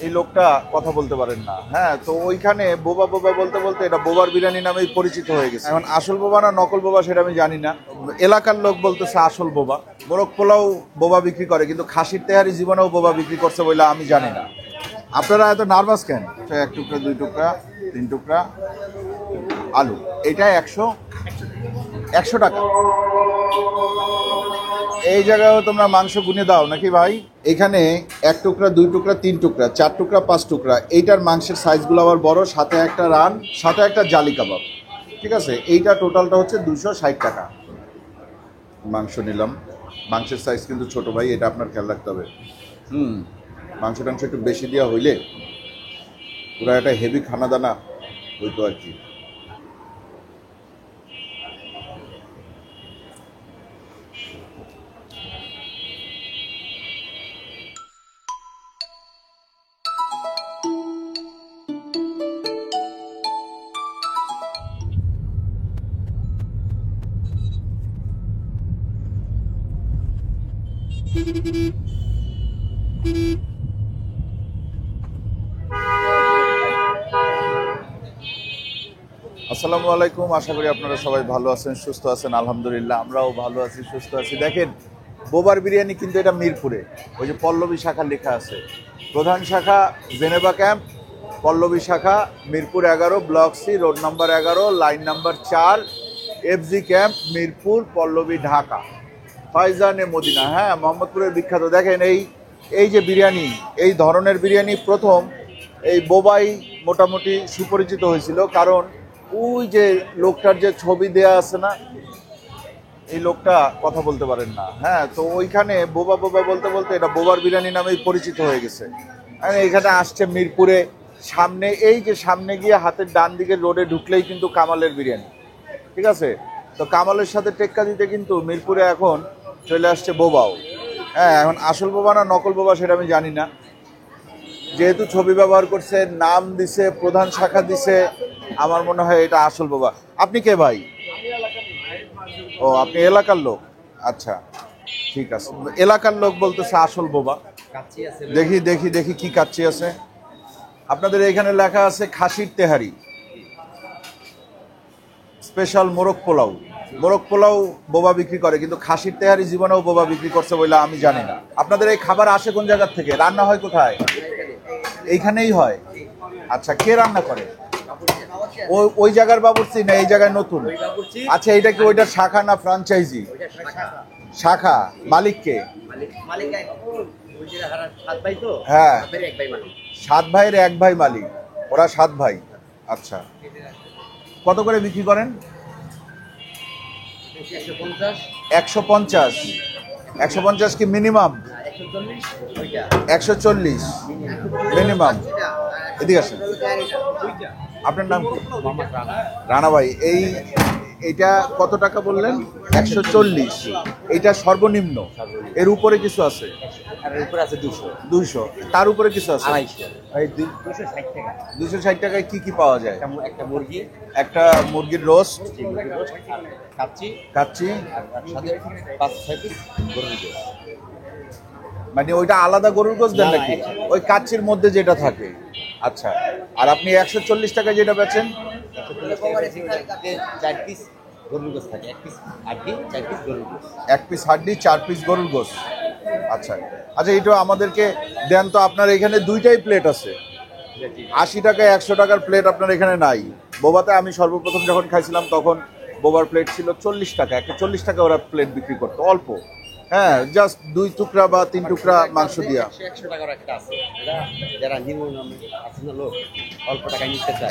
এই লোকটা কথা বলতে পারেন না। হ্যাঁ, তো ওইখানে বোবা বোবা বলতে বলতে এটা বোবার বিরিয়ানি নামেই পরিচিত হয়ে গেছে। এখন আসল বোবা না নকল বোবা সেটা আমি জানি না। এলাকার লোক বলতেছে আসল বোবা। মোরগ পোলাও বোবা বিক্রি করে, কিন্তু খাসির তেহারি জীবনেও বোবা বিক্রি করছে বলে আমি জানি না। আপনারা এত নার্ভাস কেন? 1 টুকরা 2 টুকরা 3 টুকরা আলু, এটা 100 টাকা। এই জায়গায় তোমরা মাংস গুনে দাও নাকি ভাই? এখানে 1 টুকরা 2 টুকরা 3 টুকরা 4 টুকরা 5 টুকরা, এইটার মাংসের সাইজগুলো আবার বড়, সাথে একটা রান, সাথে একটা জালি কাবাব। ঠিক আছে, এইটা টোটালটা হচ্ছে 260 টাকা। মাংস নিলাম। মাংসের সাইজ কিন্তু ছোট ভাই, এটা আপনার খেয়াল রাখতে হবে। মাংস টাংস একটু বেশি দেওয়া হইলে পুরো একটা হেভি খানা দানা হইতো আর কি। আসসালামু আলাইকুম, আশা করি আপনারা সবাই ভালো আছেন, সুস্থ আছেন। আলহামদুলিল্লাহ আমরাও ভালো আছি, সুস্থ আছি। দেখেন, বোবার বিরিয়ানি কিন্তু এটা মিরপুরে, ওই যে পল্লবী শাখা লেখা আছে। প্রধান শাখা জেনেভা ক্যাম্প, পল্লবী শাখা Mirpur 11, block C, road number 11, line number 4, FG camp, Mirpur, Pallabi, Dhaka. Faizane Madina, হ্যাঁ, মোহাম্মদপুরের বিখ্যাত। দেখেন এই যে বিরিয়ানি, এই ধরনের বিরিয়ানি প্রথম এই বোবাই মোটামুটি সুপরিচিত হয়েছিল, কারণ ওই যে লোকটার যে ছবি দেয়া আছে না, এই লোকটা কথা বলতে পারেন না। হ্যাঁ, তো ওইখানে বোবা বোবা বলতে বলতে এটা বোবার বিরিয়ানি নামেই পরিচিত হয়ে গেছে। এইখানে আসছে মিরপুরে, সামনে এই যে সামনে গিয়ে হাতের ডান দিকে রোডে ঢুকলেই কিন্তু কামালের বিরিয়ানি। ঠিক আছে, তো কামালের সাথে টেক্কা দিতে কিন্তু মিরপুরে এখন চলে আসছে বোবাও। হ্যাঁ, এখন আসল বোবা না নকল বোবা সেটা আমি জানি না। যেহেতু ছবি ব্যবহার করছে, নাম দিছে, প্রধান শাখা দিছে, আমার মনে হয় এটা আসল বোবা। আপনি কে ভাই? ও, আপনি এলাকার লোক। আচ্ছা, ঠিক আছে। এলাকার লোক বলতেছে আসল বোবা। দেখি দেখি দেখি কি কাচ্চি আছে আপনাদের এখানে। লেখা আছে খাসির তেহারি, স্পেশাল মোরগ পোলাও। মোরগ পোলাও বোবা বিক্রি করে, কিন্তু খাসির তেহারি জীবনেও বোবা বিক্রি করছে বলে আমি জানি না। আপনাদের এই খাবার আসে কোন জায়গা থেকে? রান্না হয় কোথায়? এইখানেই হয়। আচ্ছা, কে রান্না করে? ওই জায়গার বাবুর্চি না এই জায়গায় নতুন? আচ্ছা, এটা কি ওইটার শাখা না ফ্রাঞ্চাইজি? শাখা। মালিক কে? হ্যাঁ, 7 ভাইয়ের 1 ভাই মালিক। ওরা 7 ভাই। আচ্ছা, কত করে বিক্রি করেন? 150। 150 কি মিনিমাম? 140 মিনিমাম। এদিকে আসেন। আপনার নাম কি? রানা ভাই। এইটা কত টাকা বললেন? 140। এইটা সর্বনিম্ন, এর উপরে কিছু আছে? 200। তার উপরে কিছু আছে? 260 টাকায় কি কি পাওয়া যায়? একটা মুরগির রোস্ট, কাচ্চি, মানে ওইটা আলাদা গরুর গোশত দেন নাকি? ওই কাচ্চির মধ্যে যেটা থাকে। আচ্ছা, আর আপনি 140 টাকা যেটা বেচেন? 1 পিস হাড্ডি, 4 পিস গরুর গোশত। আচ্ছা আচ্ছা, এইটা আমাদেরকে দেন তো। আপনার এখানে 2টাই প্লেট আছে। 80 টাকায় 100 টাকার প্লেট আপনার এখানে নাই। বোবাতে আমি সর্বপ্রথম যখন খাইছিলাম তখন বোবার প্লেট ছিল 40 টাকা। 40 টাকা ওরা প্লেট বিক্রি করতো, অল্প। হ্যাঁ, জাস্ট 2 টুকরা বা 3 টুকরা মাংস দিয়া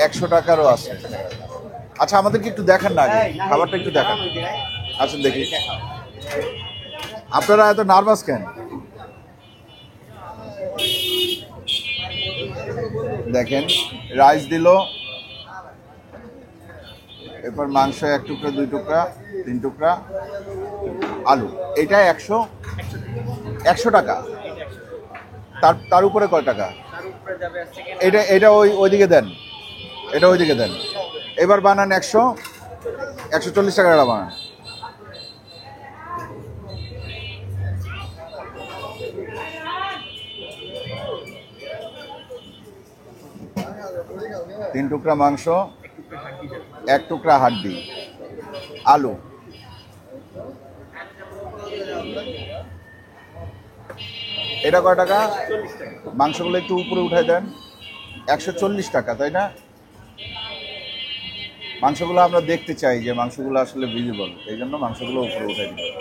100 টাকারও আছে। আচ্ছা, আমাদেরকে একটু দেখান না আগে, খাবারটা একটু দেখান। আসুন দেখি। আপনারা এত নার্ভাস কেন? দেখেন, রাইস দিল, এরপর মাংস 1 টুকরা 2 টুকরা 3 টুকরা আলু। এটা 100 টাকা। তার উপরে কয় টাকা? এটা ওইদিকে দেন, এটা ওইদিকে দেন। এবার বানান 140 টাকা বানান। 3 টুকরা মাংস, 1 টুকরা হাড্ডি, আলু। এটা কয় টাকা? মাংসগুলো একটু উপরে উঠাই দেন। 140 টাকা, তাই না? মাংসগুলো আমরা দেখতে চাই যে মাংসগুলো আসলে ভিজিবল, এই জন্য মাংসগুলো উপরে উঠাই দিই।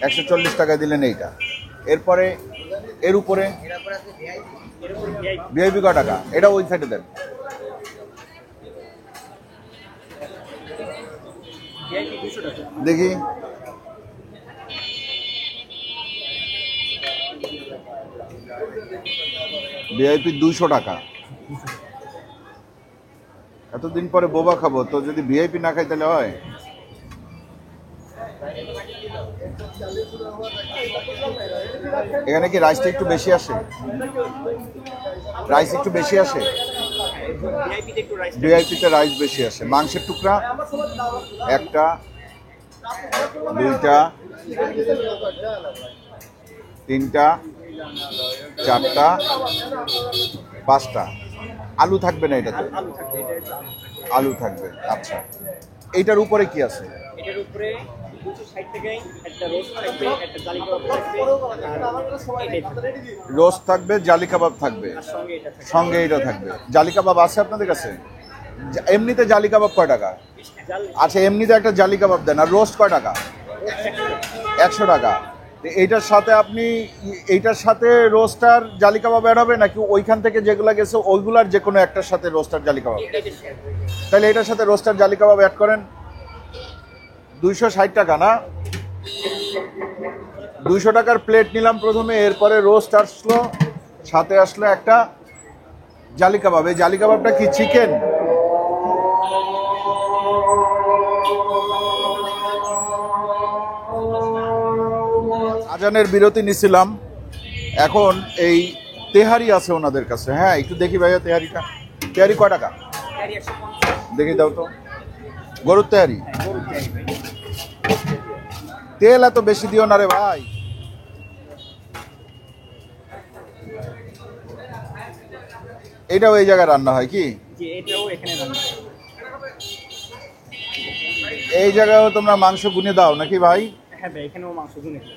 140 টাকায় দিলেন এইটা। এরপরে এর উপরে ভিআইপি কয় টাকা? এটা ওই সাইডে দেন। দেখি ভিআইপি 200 টাকা। এতদিন পরে বোবা খাবো, তো যদি ভিআইপি না খাই তাহলে হয়? এখানে কি রাইসটা একটু বেশি আসে? রাইস একটু বেশি আসে? ভিআইপিতে রাইস বেশি আসে। মাংসের টুকরা 1টা, 2টা, 3টা, 4টা, 5টা। আলু থাকবে না এটাতে? আলু থাকবে। আচ্ছা, এইটার উপরে কি আছে? এটার উপরে 260 টাকায় একটা রোস্ট থাকবে, একটা জালি কাবাব থাকবে, আর এটাই থাকবে। রোস্ট থাকবে, জালি কাবাব থাকবে, আর সঙ্গে এটা থাকবে। সঙ্গে এটা থাকবে। জালি কাবাব আছে আপনাদের কাছে? এমনিতে জালি কাবাব কয় টাকা? আচ্ছা, এমনিতে একটা জালি কাবাব দেন। আর রোস্ট কয় টাকা? 100 টাকা। এইটার সাথে আপনি এইটার সাথে রোস্টার জালি কাবাব অ্যাড হবে, নাকি ওইখান থেকে যেগুলো গেছে ওইগুলার যে কোনো একটার সাথে রোস্টার জালি কাবাব? তাহলে এটার সাথে রোস্টার জালি কাবাব অ্যাড করেন। 260 টাকা না? 200 টাকার প্লেট নিলাম প্রথমে, এরপরে রোস্ট আসলো, সাথে আসলো একটা জালি কাবাব। এই জালি কাবাবটা কি চিকেন? আজানের বিরতি নিছিলাম, এখন এই তেহারি আছে ওনাদের কাছে। হ্যাঁ, একটু দেখি ভাইয়া তেহারিটা। তেহারি কয় টাকা? দেখি দাও তো। গরুর তেহারি? তেল এত বেশি দিও না রে ভাই। এটাও এই জায়গায় রান্না হয় কি? এই জায়গায়ও তোমরা মাংস গুনে দাও নাকি ভাই? হ্যাঁ ভাই, এখানেও মাংস গুনে দিই।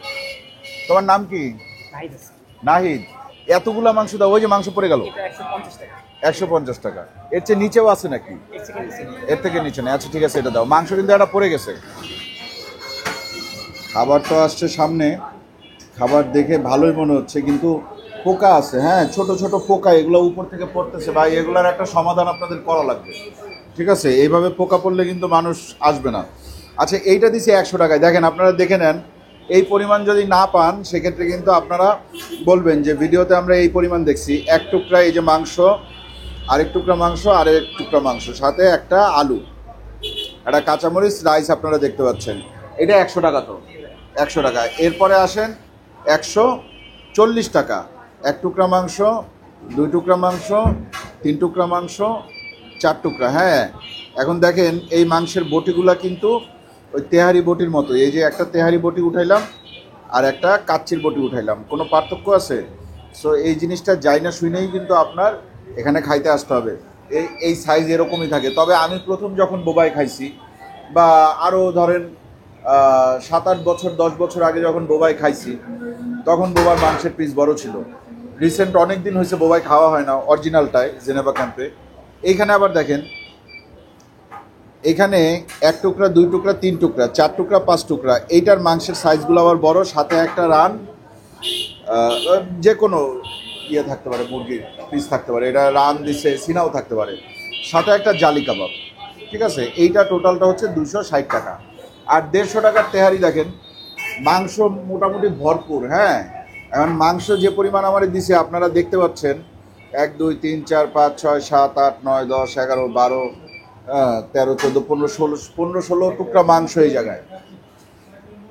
তোমার নাম কি? নাহিদ। এতগুলা মাংস দাও? ওই যে মাংস পড়ে গেল, এটা 150 টাকা। 150 টাকা। এর চেয়ে নিচেও আছে নাকি? এর থেকে নিচে না? আচ্ছা ঠিক আছে, এটা দাও। মাংস কিন্তু একটা পড়ে গেছে। খাবার তো আসছে সামনে, খাবার দেখে ভালোই মনে হচ্ছে, কিন্তু পোকা আছে। হ্যাঁ, ছোট ছোট পোকা, এগুলো উপর থেকে পড়তেছে ভাই। এগুলার একটা সমাধান আপনাদের করা লাগবে, ঠিক আছে? এইভাবে পোকা পড়লে কিন্তু মানুষ আসবে না। আচ্ছা, এইটা দিছি 100 টাকায়। দেখেন, আপনারা দেখে নেন। এই পরিমাণ যদি না পান সেক্ষেত্রে কিন্তু আপনারা বলবেন যে ভিডিওতে আমরা এই পরিমাণ দেখছি। 1 টুকরা এই যে মাংস, আরেক টুকরা মাংস, আরেক টুকরা মাংস, সাথে একটা আলু, একটা কাঁচামরিচ, রাইস আপনারা দেখতে পাচ্ছেন। এটা 100 টাকা। তো 100 টাকা। এরপরে আসেন 140 টাকা। 1 টুকরা মাংস, 2 টুকরা মাংস, 3 টুকরা মাংস, 4 টুকরা। হ্যাঁ, এখন দেখেন এই মাংসের বটিগুলা কিন্তু ওই তেহারি বটির মতো। এই যে একটা তেহারি বটি উঠাইলাম আর একটা কাচ্চির বটি উঠাইলাম, কোনো পার্থক্য আছে? সো এই জিনিসটা যাই না শুনেই কিন্তু আপনার এখানে খাইতে আসতে হবে। এই সাইজ এরকমই থাকে। তবে আমি প্রথম যখন বোবাই খাইছি, বা আরও ধরেন 7-8 বছর 10 বছর আগে যখন বোবাই খাইছি, তখন বোবার মাংসের পিস বড় ছিল। রিসেন্ট অনেক দিন হয়েছে বোবাই খাওয়া হয় না, অরিজিনালটায় জেনেভা ক্যাম্পে। এইখানে আবার দেখেন, এখানে 1 টুকরা, 2 টুকরা, 3 টুকরা, 4 টুকরা, 5 টুকরা। এইটার মাংসের সাইজগুলো আবার বড়, সাথে একটা রান, যে কোনো ইয়ে থাকতে পারে, মুরগির পিস থাকতে পারে, এটা রান দিছে, সিনাও থাকতে পারে, সাথে একটা জালি কাবাব, ঠিক আছে? এইটা টোটালটা হচ্ছে 260 টাকা। আর 150 টাকার তেহারি দেখেন, মাংস মোটামুটি ভরপুর। হ্যাঁ, এখন মাংস যে পরিমাণ আমার দিছে আপনারা দেখতে পাচ্ছেন, 1 2 3 4 5 6 7 8 9 10 11 12 13 14 15 16 টুকরা মাংস এই জায়গায়।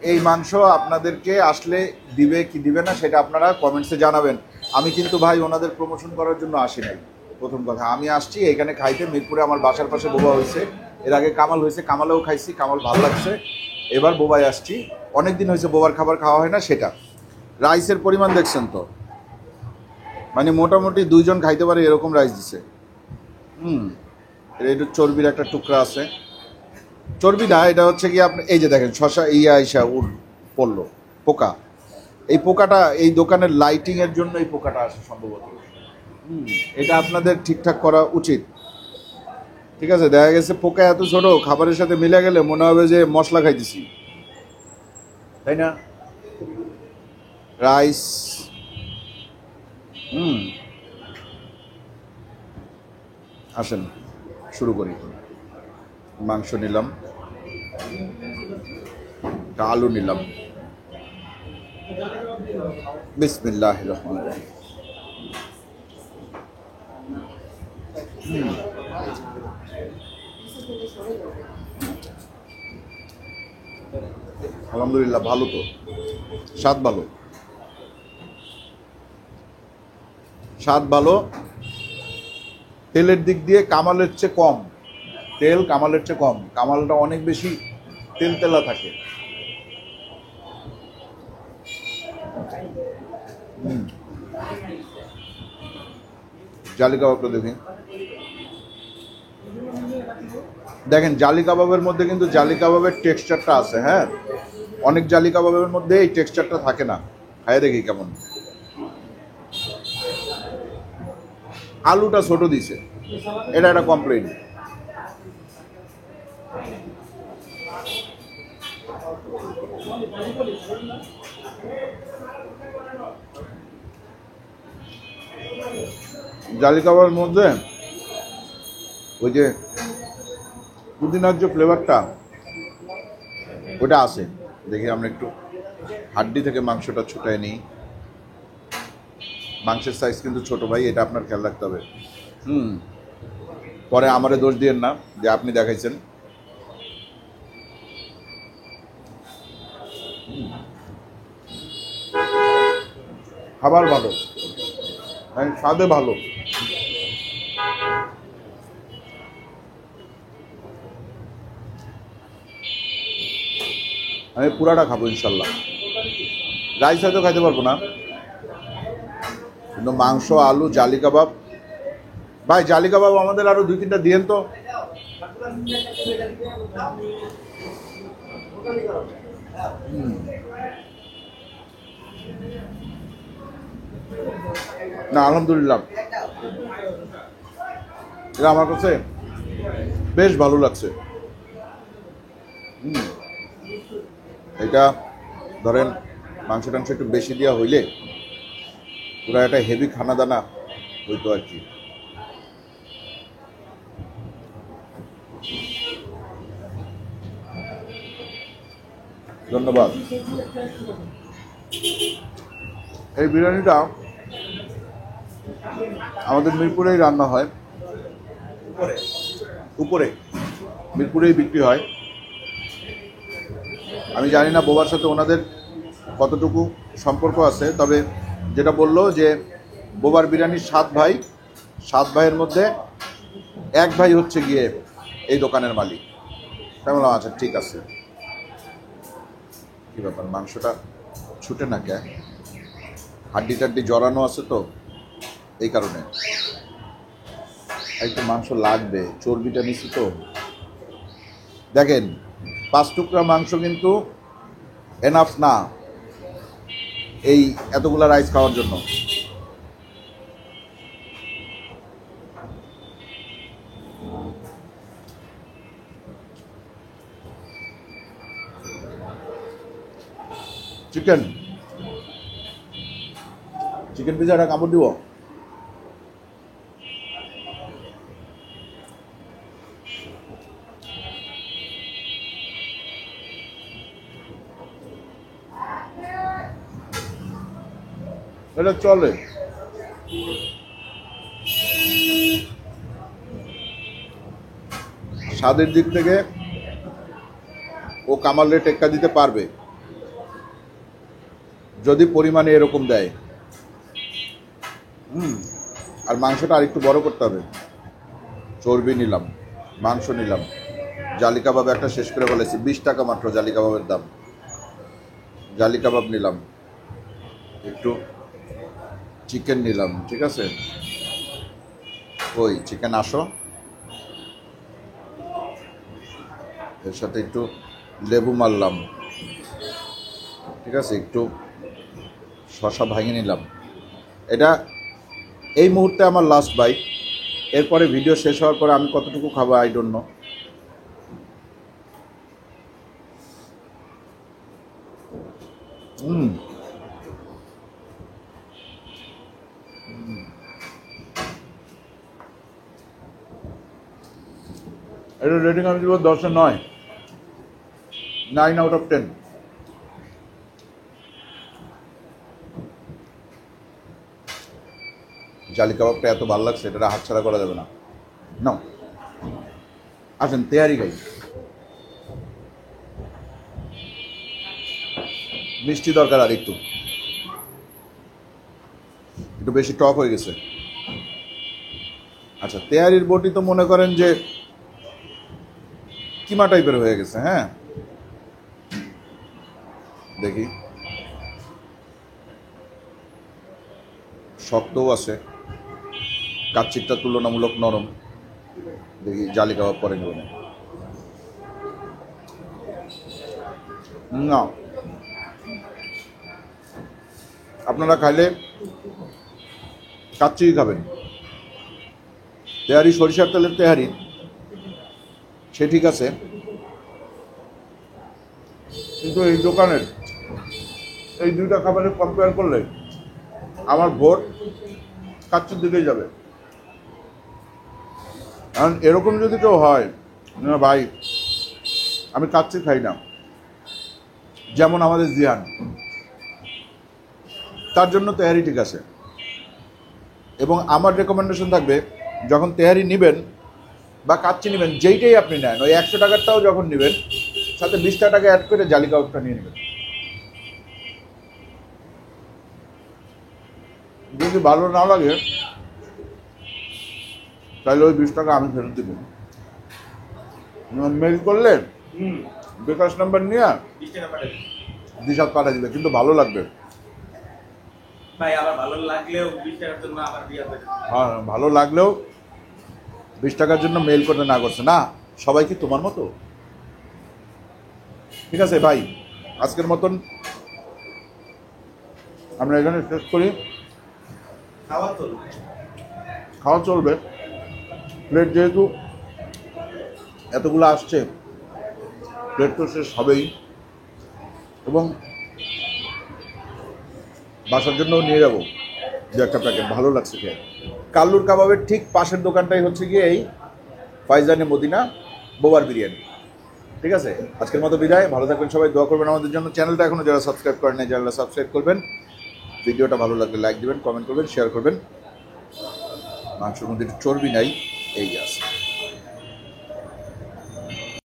এই মাংস আপনাদেরকে আসলে দিবে কি দিবে না সেটা আপনারা কমেন্টসে জানাবেন। আমি কিন্তু ভাই ওনাদের প্রমোশন করার জন্য আসি নাই। প্রথম কথা, আমি আসছি এখানে খাইতে। মিরপুরে আমার বাসার পাশে বোবা হয়েছে, এর আগে কামাল হয়েছে, কামালেও খাইছি, কামাল ভালো লাগছে। এবার বোবায় আসছি, অনেক দিন হয়েছে বোবার খাবার খাওয়া হয় না। সেটা রাইসের পরিমাণ দেখছেন তো, মানে মোটামুটি 2 জন খাইতে পারে এরকম রাইস দিছে। হুম, এটা চর্বির একটা টুকরা আছে। চর্বি না, এটা হচ্ছে কি আপনি এই যে দেখেন শশা ইয়া আইসা পড়লো পোকা। এই পোকাটা এই দোকানের লাইটিং এর জন্য এই পোকাটা আসে সম্ভবত। হুম, এটা আপনাদের ঠিকঠাক করা উচিত। ঠিক আছে, দেখা গেছে পোকা এত ছোট খাবারের সাথে মিলে গেলে মনে হবে যে মশলা খাইতেছি, তাই না? রাইস। হুম, আসেন শুরু করি। মাংস নিলাম, একটা আলু নিলাম। বিসমিল্লাহির রহমানির রহিম। আলহামদুলিল্লাহ, ভালো তো, স্বাদ ভালো, স্বাদ ভালো। তেলের দিক দিয়ে কামালের চেয়ে কম, তেল কামালের চেয়ে কম। কামালটা অনেক বেশি তেল তেলা থাকে। জালি কাবাবটা দেখি। দেখেন জালি কাবাবের মধ্যে কিন্তু জালি কাবাবের টেক্সচারটা আছে। হ্যাঁ, অনেক জালি কাবাবের মধ্যে এই টেক্সচারটা থাকে না। খাইয়ে দেখি কেমন। আলুটা ছোট দিছে, এটা একটা কমপ্লেন। জালি কাবাবের মধ্যে ওই যে পুদিনার যে ফ্লেভারটা ওটা আছে। দেখি আমরা একটু হাড্ডি থেকে মাংসটা ছুটায় নিই। মাংসের সাইজ কিন্তু ছোট ভাই, এটা আপনার খেয়াল রাখতে হবে। পরে আমারে দোষ দিয়েন না যে আপনি দেখাইছেন। খাবার ভালো, স্বাদে ভালো। আমি পুরাটা খাবো ইনশাল্লাহ। রাইস হয়তো খাইতে পারবো না, কিন্তু মাংস, আলু, জালি কাবাব। ভাই জালি কাবাব আমাদের আরো 2-3টা দিয়েন তো। না আলহামদুলিল্লাহ, এটা আমার কাছে বেশ ভালো লাগছে। এটা ধরেন মাংস টাংস একটু বেশি দেওয়া হইলে পুরা একটা হেভি খানা দানা হইতো আর কি। ধন্যবাদ। এই বিরিয়ানিটা আমাদের মিরপুরেই রান্না হয়, উপরে মিরপুরেই বিক্রি হয়। আমি জানি না বোবার সাথে ওনাদের কতটুকু সম্পর্ক আছে, তবে যেটা বললো যে বোবার বিরিয়ানির 7 ভাই, 7 ভাইয়ের মধ্যে 1 ভাই হচ্ছে গিয়ে এই দোকানের মালিক। তাই বললাম আচ্ছা ঠিক আছে। কী ব্যাপার, মাংসটা ছুটে না কে? হাড্ডি টাড্ডি জড়ানো আছে তো, এই কারণে একটু মাংস লাগবে। চর্বিটা নিচ্ছি তো। দেখেন 5 টুকরা মাংস কিন্তু এনাফ না এই এতগুলা রাইস খাওয়ার জন্য। চিকেন চিকেন পিজাটা কামড় দিব। এটা চলে। স্বাদের দিক থেকে ও কামালে টেক্কা দিতে পারবে যদি পরিমাণে এরকম দেয়। আর মাংসটা আরেকটু বড় করতে হবে। চর্বি নিলাম, মাংস নিলাম, জালি কাবাব একটা শেষ করে ফেলেছি। 20 টাকা মাত্র জালি কাবাবের দাম। জালি কাবাব নিলাম, একটু চিকেন নিলাম। ঠিক আছে, ওই চিকেন আসো। এর সাথে একটু লেবু মারলাম, ঠিক আছে, একটু শসা ভাঙে নিলাম। এটা এই মুহূর্তে আমার লাস্ট বাইট। এরপরে ভিডিও শেষ হওয়ার পরে আমি কতটুকু খাবো আই ডোন্ট নো। এটা রেটিং আমি দিব 10-এ 9, 9/10। জালি কাবাবটা এত ভালো লাগছে, এটা হাতছাড়া করা যাবে না। নাও আসেন তেহারি খাই। মিষ্টি দরকার, আর একটু একটু বেশি টক হয়ে গেছে। আচ্ছা, তেহারির বটি তো মনে করেন যে কিমা টাইপের হয়ে গেছে। হ্যাঁ, দেখি, শক্তও আছে, কাচ্চিরটা তুলনামূলক নরম। দেখি জালি কাবাব পরে নেব না। আপনারা খাইলে কাচ্চিই খাবেন। তেহারি সরিষার তেলের তেহারি সে ঠিক আছে, কিন্তু এই দোকানের এই দুইটা খাবারের কম্পেয়ার করলে আমার ভোট কাচ্চির দিকেই যাবে। কারণ এরকম যদি কেউ হয়, না ভাই আমি কাচ্চি খাই না, যেমন আমাদের জিয়ান, তার জন্য তেহারি ঠিক আছে। এবং আমার রেকমেন্ডেশন থাকবে, যখন তেহারি নেবেন বা কাচ্চি নেবেন, যেইটাই আপনি নেন, ওই 100 টাকারটাও যখন নেবেন, সাথে 20 টাকা অ্যাড করে জালি কাবাবটা নিয়ে নেবেন। যদি ভালো না লাগে তাহলে ওই 20 টাকা আমি ফেরত দিব। মেল করলে বিকাশ নাম্বার নিয়ে 20 টাকা পাঠাবে দিশাত পাঠা দিবে, কিন্তু ভালো লাগবে। ভাই। আবার ভালো লাগলেও 20 টাকার জন্য আবার দিয়ে দেবে। হ্যাঁ, ভালো লাগলেও 20 টাকার জন্য মেল করতে না করছে না। সবাই কি তোমার মতো? ঠিক আছে ভাই, আজকের মতন আমরা এখানে শেষ করি। খাওয়া চলবে, প্লেট যেহেতু এতগুলো আসছে, প্লেট তো শেষ হবেই। এবং বাসার জন্যও নিয়ে যাবো দু একটা প্যাকেট, ভালো লাগছে খেয়ে। কাল্লুর কাবাবের ঠিক পাশের দোকানটাই হচ্ছে গিয়ে এই ফাইজানে মদিনা বোবার বিরিয়ানি। ঠিক আছে, আজকের মতো বিদায়। ভালো থাকবেন সবাই, দোয়া করবেন আমাদের জন্য। চ্যানেলটা এখনো যারা সাবস্ক্রাইব করেন নাই, চ্যানেলটা সাবস্ক্রাইব করবেন। ভিডিওটা ভালো লাগলে লাইক দিবেন, কমেন্ট করবেন, শেয়ার করবেন। মাংসের মধ্যে একটু চর্বি নাই, এই আছে।